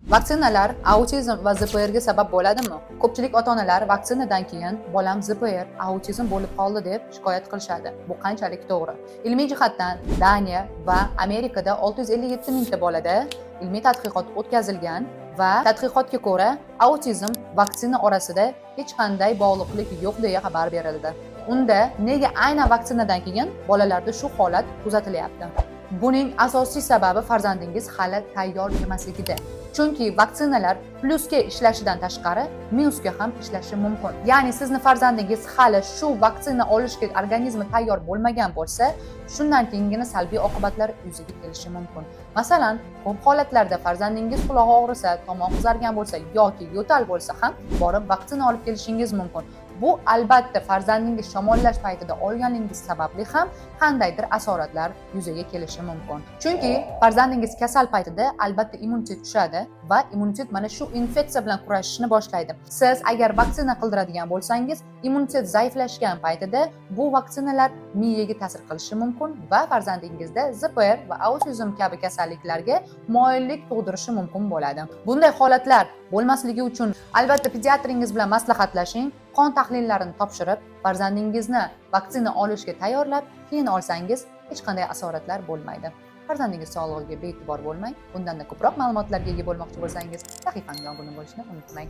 Vaksinalar autizm va ZPRga sabab bo'ladimi? Ko'pchilik ota-onalar vaksinadan keyin bolam ZPR, autizm bo'lib qoldi deb shikoyat qilishadi. Bu qanchalik to'g'ri? Ilmiy jihatdan Daniya va Amerikada 657 mingta bolada ilmiy tadqiqot o'tkazilgan va tadqiqotga ko'ra autizm vaksina orasida hech qanday bog'liqlik yo'q deya xabar berildi. Unda nega aynan vaksinadan keyin bolalarda shu holat kuzatilyapti? Buning asosiy sababi farzandingiz hali tayyor emasligida. Chunki vaksinalar plusga ishlashidan tashqari minusga ham ishlashi mumkin. Ya'ni sizni farzandingiz hali shu vaksina olishga organizmi tayyor bo'lmagan bo'lsa, shundan keyingina salbiy oqibatlar yuzaga kelishi mumkin. Masalan, ko'p holatlarda farzandingiz quloq og'risa, tomoq qizargan bo'lsa yoki yo'tal bo'lsa ham borib vaksina olib kelishingiz mumkin. Bu albatta farzandingiz shamollash paytida olganingiz sababli ham qandaydir asoratlar yuzaga kelishi mumkin. Chunki farzandingiz kasal paytida albatta immunitet tushadi va immunitet mana shu infeksiya bilan kurashishni boshlaydi. Siz agar vaksina qildiradigan bo'lsangiz, immunitet zaiflashgan paytida bu vaksinalar miyaga ta'sir qilishi mumkin va farzandingizda ZPR va autizm kabi kasalliklarga moyillik tug'dirishi mumkin bo'ladi. Bunday holatlar bo'lmasligi uchun albatta pediatringiz bilan maslahatlashing, qon tahlillarini topshirib, farzandingizni vaksina olishga tayyorlab, keyin olsangiz hech qanday asoratlar bo'lmaydi. Farzandingiz sog'lig'iga bee'tibor bo'lmang. Bundan-da ko'proq ma'lumotlarga ega bo'lmoqchi bo'lsangiz, sahifamga obuna bo'lishni unutmang.